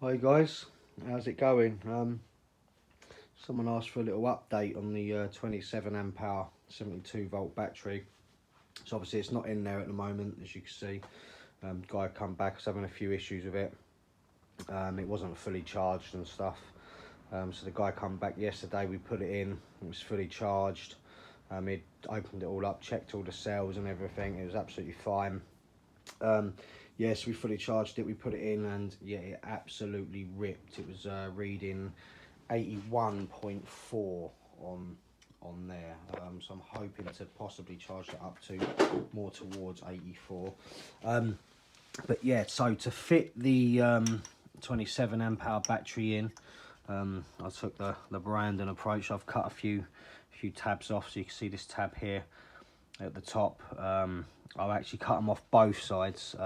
Hi guys, how's it going? Someone asked for a little update on the 27 amp hour 72 volt battery. So obviously it's not in there at the moment, as you can see. Guy come back, was having a few issues with it. It wasn't fully charged and stuff. So the guy come back yesterday, we put it in, it was fully charged. He'd opened it all up, checked all the cells and everything, it was absolutely fine. Yes, we fully charged it, we put it in, and yeah, it absolutely ripped. It was reading 81.4 on there, so I'm hoping to possibly charge it up to more towards 84. But yeah, so to fit the 27 amp hour battery in, I took the Brandon approach. I've cut a few tabs off, so you can see this tab here at the top. I've actually cut them off both sides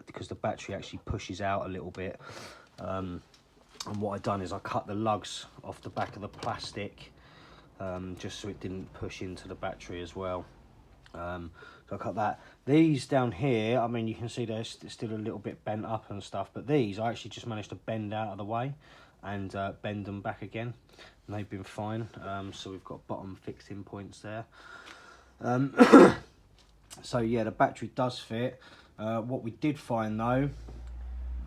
because the battery actually pushes out a little bit. And what I've done is I cut the lugs off the back of the plastic just so it didn't push into the battery as well. So I cut that. These down here, I mean, you can see they're still a little bit bent up and stuff, but these I actually just managed to bend out of the way and bend them back again, and they've been fine. So we've got bottom fixing points there. So yeah, the battery does fit. What we did find though,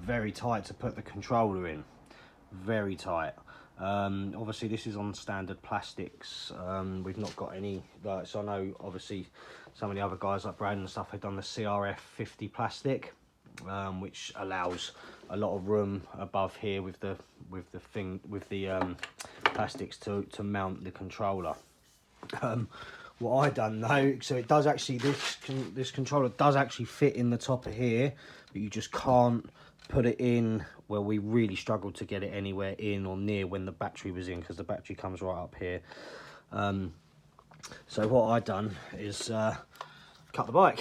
very tight to put the controller in, very tight. Obviously this is on standard plastics. We've not got any, so I know obviously some of the other guys like Brandon and stuff have done the CRF 50 plastic, which allows a lot of room above here with the plastics to mount the controller. What I done though, so it does actually, this controller does actually fit in the top of here, but you just can't put it in where we really struggled to get it anywhere in or near when the battery was in, because the battery comes right up here. So what I done is cut the bike.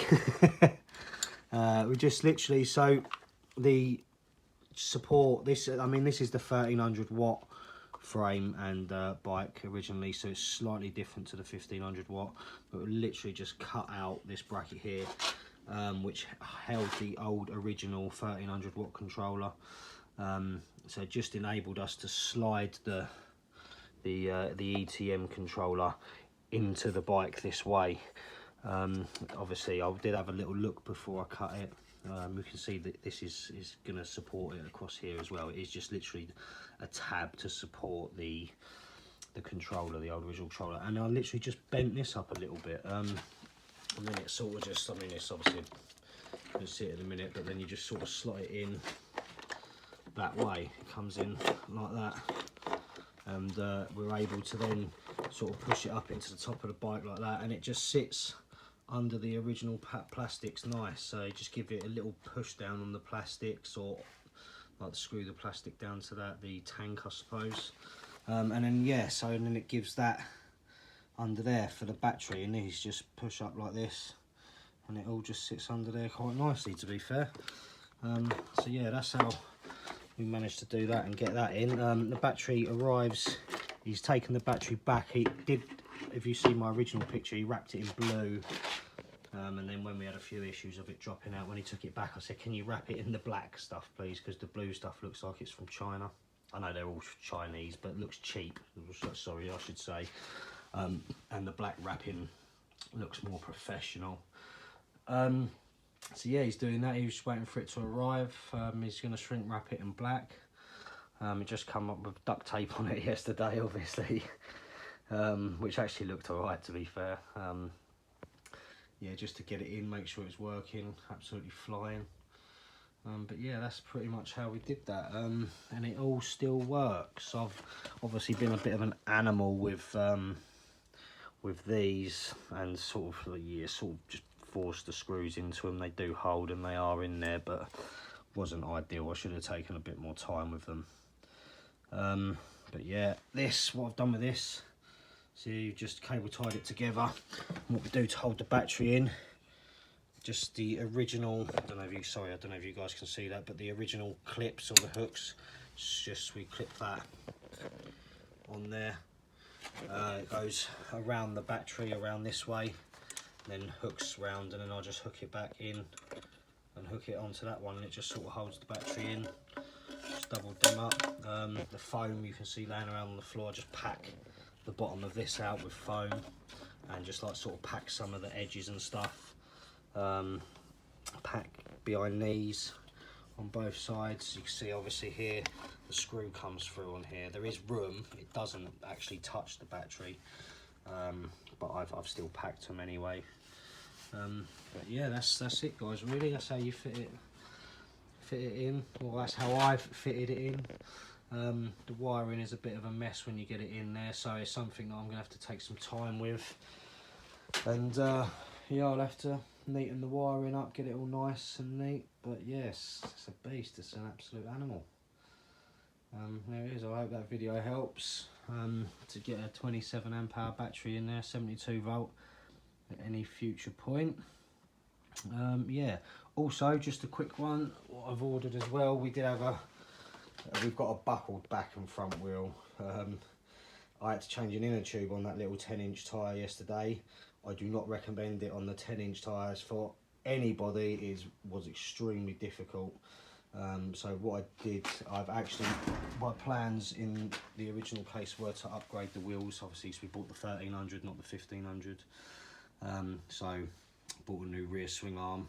We just literally, so the support, this, I mean, this is the 1300 watt frame and bike originally, so it's slightly different to the 1500 watt, but we literally just cut out this bracket here, which held the old original 1300 watt controller. So it just enabled us to slide the ETM controller into the bike this way. Obviously I did have a little look before I cut it. We can see that this is going to support it across here as well. It is just literally a tab to support the controller, the old original controller, and I literally just bent this up a little bit, and then it sort of just, I mean, it's obviously, you can see it in a minute, but then you just sort of slot it in that way. It comes in like that, and we're able to then sort of push it up into the top of the bike like that, and it just sits under the original plastics nice. So just give it a little push down on the plastics, or like screw the plastic down to the tank, I suppose, and then yeah, so and then it gives that under there for the battery, and these just push up like this, and it all just sits under there quite nicely, to be fair. So yeah, that's how we managed to do that and get that in. The battery arrives, he's taken the battery back. He did, if you see my original picture, he wrapped it in blue, and then when we had a few issues of it dropping out, when he took it back, I said, can you wrap it in the black stuff please, because the blue stuff looks like it's from China. I know they're all Chinese, but it looks cheap, sorry I should say, and the black wrapping looks more professional. So yeah, he's doing that. He was just waiting for it to arrive. He's going to shrink wrap it in black. He just come up with duct tape on it yesterday, obviously, which actually looked alright, to be fair. Yeah, just to get it in, make sure it's working, absolutely flying. But yeah, that's pretty much how we did that, and it all still works. I've obviously been a bit of an animal with these, and sort of, yeah, sort of just forced the screws into them. They do hold and they are in there, but wasn't ideal. I should have taken a bit more time with them. But yeah, this, what I've done with this, so you just cable tied it together. And what we do to hold the battery in, just the original, I don't know if you guys can see that, but the original clips or the hooks, just we clip that on there. It goes around the battery, around this way, then hooks round, and then I'll just hook it back in and hook it onto that one, and it just sort of holds the battery in. Just double D the foam you can see laying around on the floor. Just pack the bottom of this out with foam and just like sort of pack some of the edges and stuff. Pack behind these on both sides. You can see obviously here the screw comes through on here. There is room, it doesn't actually touch the battery, but I've still packed them anyway. But yeah, that's it guys, really. That's how you fit it in. Well, that's how I've fitted it in. The wiring is a bit of a mess when you get it in there, so it's something that I'm gonna have to take some time with, and yeah, I'll have to neaten the wiring up, get it all nice and neat. But yes, it's a beast, it's an absolute animal. There it is. I hope that video helps, to get a 27 amp hour battery in there, 72 volt at any future point. Yeah, also just a quick one, what I've ordered as well, we've got a buckled back and front wheel. I had to change an inner tube on that little 10-inch tyre yesterday. I do not recommend it on the 10-inch tyres for anybody. It was extremely difficult. So what I did, my plans in the original case were to upgrade the wheels. Obviously, so we bought the 1300, not the 1500. So bought a new rear swing arm,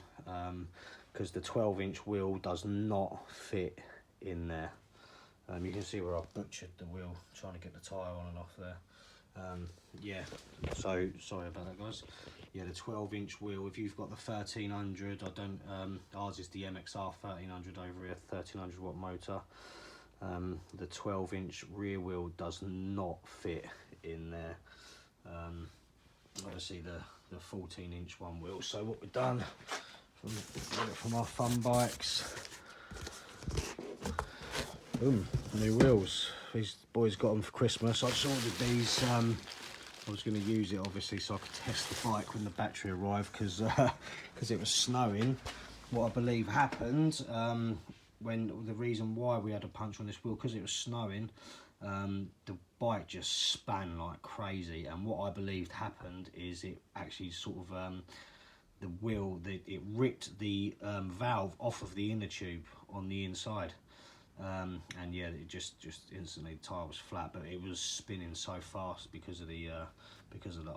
because the 12-inch wheel does not fit in there. You can see where I've butchered the wheel trying to get the tyre on and off there. Yeah, so sorry about that guys. Yeah, the 12-inch wheel, if you've got the 1300, ours is the mxr1300 over here, 1300 watt motor. The 12-inch rear wheel does not fit in there. Obviously the 14-inch one will. So what we've done from our funbikes, boom, new wheels. These boys got them for Christmas. I just ordered these. I was going to use it obviously so I could test the bike when the battery arrived, because it was snowing. What I believe happened, when the reason why we had a punch on this wheel, because it was snowing, the bike just span like crazy, and what I believed happened is it actually sort of the wheel, it ripped the valve off of the inner tube on the inside. And yeah, it just instantly the tyre was flat, but it was spinning so fast because of the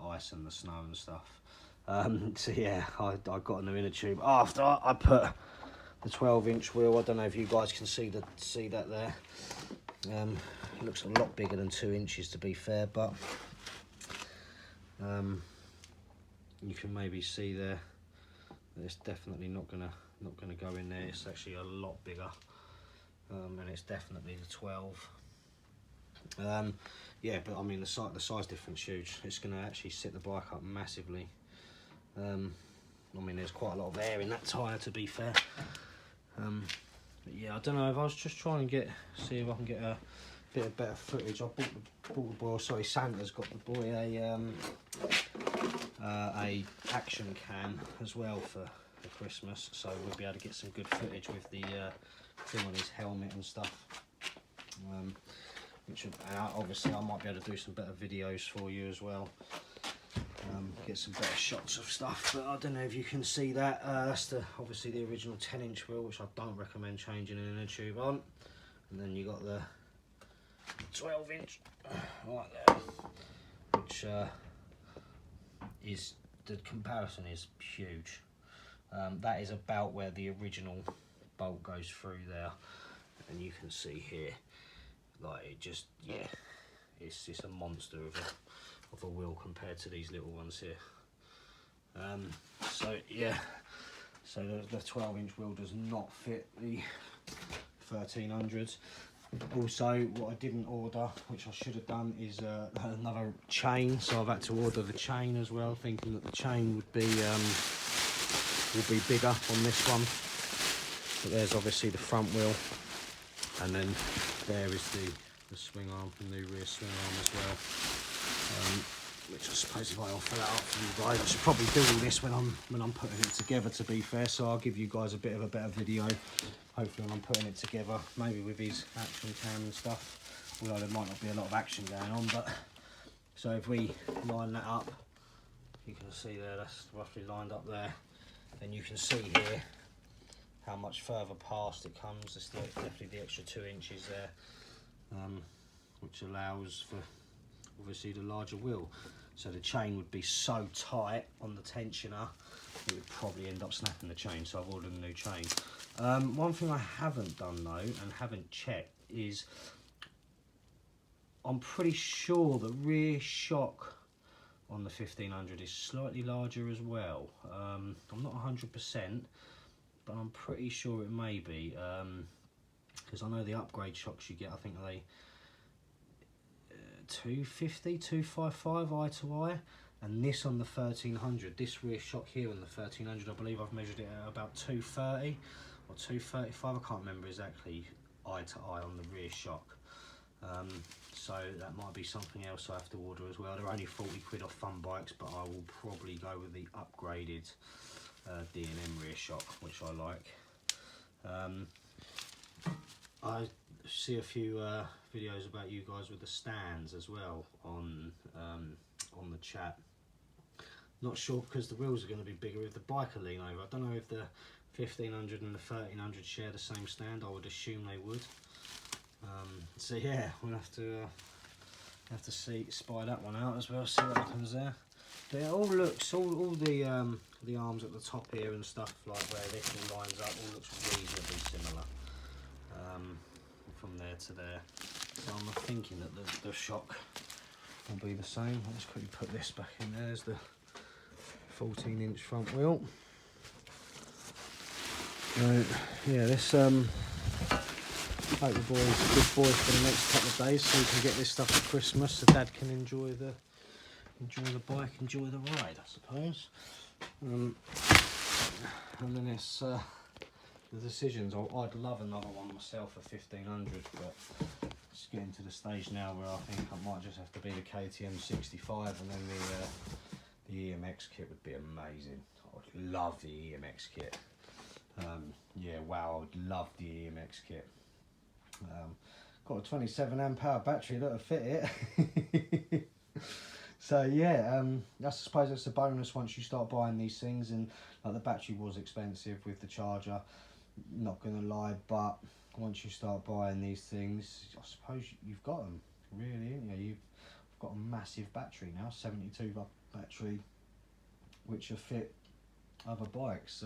ice and the snow and stuff. So yeah, I got a new inner tube after I put the 12-inch wheel. I don't know if you guys can see that there. It looks a lot bigger than 2 inches to be fair, but you can maybe see there that it's definitely not gonna go in there. It's actually a lot bigger. And it's definitely the 12. Yeah, but I mean the size difference huge. It's going to actually sit the bike up massively. I mean there's quite a lot of air in that tyre to be fair. But yeah, I don't know, if I was just trying to see if I can get a bit of better footage. I bought the boy, sorry, Santa's got the boy a action cam as well for Christmas, so we'll be able to get some good footage with the thing on his helmet and stuff. Obviously I might be able to do some better videos for you as well, get some better shots of stuff. But I don't know if you can see that. That's obviously the original 10-inch wheel, which I don't recommend changing an inner tube on. And then you got the 12-inch right there, which is, the comparison is huge. That is about where the original bolt goes through there, and you can see here, like it just, yeah, it's just a monster of a wheel compared to these little ones here. So yeah, so the 12-inch wheel does not fit the 1300s. Also, what I didn't order, which I should have done, is another chain. So I've had to order the chain as well, thinking that the chain would be bigger on this one. But there's obviously the front wheel, and then there is the swing arm, the new rear swing arm as well. Which I suppose if I offer that up for you guys, I should probably do all this when I'm putting it together, to be fair. So I'll give you guys a bit of a better video, hopefully when I'm putting it together, maybe with his action cam and stuff. Although there might not be a lot of action going on, but so if we line that up, you can see there that's roughly lined up there. Then you can see here how much further past it comes. It's definitely the extra 2 inches there. which allows for obviously the larger wheel. So the chain would be so tight on the tensioner, it would probably end up snapping the chain, so I've ordered a new chain. One thing I haven't done though, and haven't checked, is I'm pretty sure the rear shock on the 1500 is slightly larger as well. I'm not 100%, but I'm pretty sure it may be, because I know the upgrade shocks you get, I think they 250, 255 eye to eye, and this on the 1300, this rear shock here on the 1300, I believe I've measured it at about 230 or 235, I can't remember exactly, eye to eye on the rear shock. So that might be something else I have to order as well. They're only 40 quid off funbikes, but I will probably go with the upgraded D&M rear shock, which I like. I see a few videos about you guys with the stands as well on the chat. Not sure, because the wheels are going to be bigger if the bike will lean over. I don't know if the 1500 and the 1300 share the same stand. I would assume they would. So yeah, we'll have to spy that one out as well, see what happens there. But it all looks, all the arms at the top here and stuff, like where this all lines up, all looks reasonably similar from there to there. So I'm thinking that the shock will be the same. Let's quickly put this back in there. There's the 14-inch front wheel. So yeah, this hope the boy's a good boy for the next couple of days, so we can get this stuff for Christmas, so Dad can enjoy the bike, enjoy the ride, I suppose. And then it's the decisions. I'd love another one myself, a 1500, but it's getting to the stage now where I think I might just have to be the KTM 65, and then the EMX kit would be amazing. I would love the EMX kit. Yeah, wow, I would love the EMX kit. Got a 27 amp hour battery that'll fit it. So yeah, I suppose that's a bonus once you start buying these things. And like, the battery was expensive with the charger, not gonna lie, but once you start buying these things, I suppose you've got them, really, ain't you? You've got a massive battery now, 72 watt battery, which will fit other bikes.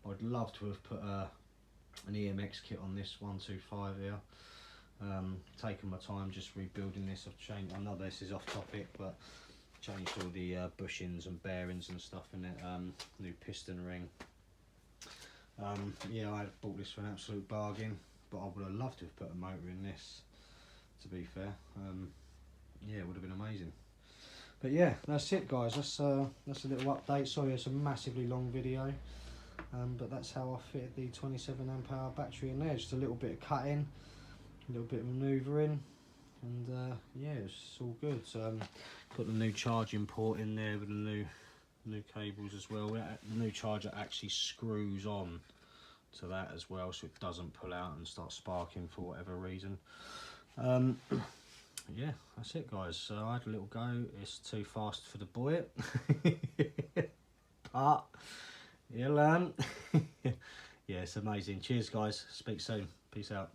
I'd love to have put an EMX kit on this 125 here. Taking my time just rebuilding this. I've changed, I know this is off topic, but changed all the bushings and bearings and stuff in it. New piston ring. Yeah, I bought this for an absolute bargain, but I would have loved to have put a motor in this, to be fair. Yeah, it would have been amazing. But yeah, that's it guys, that's a little update. Sorry it's a massively long video, but that's how I fitted the 27 amp hour battery in there. Just a little bit of cutting, a little bit of manoeuvring, and yeah, it's all good. Got the new charging port in there with the new cables as well. The new charger actually screws on to that as well, so it doesn't pull out and start sparking for whatever reason. Yeah, that's it guys. So I had a little go. It's too fast for the boy, but you learn. Yeah, it's amazing. Cheers guys, speak soon, peace out.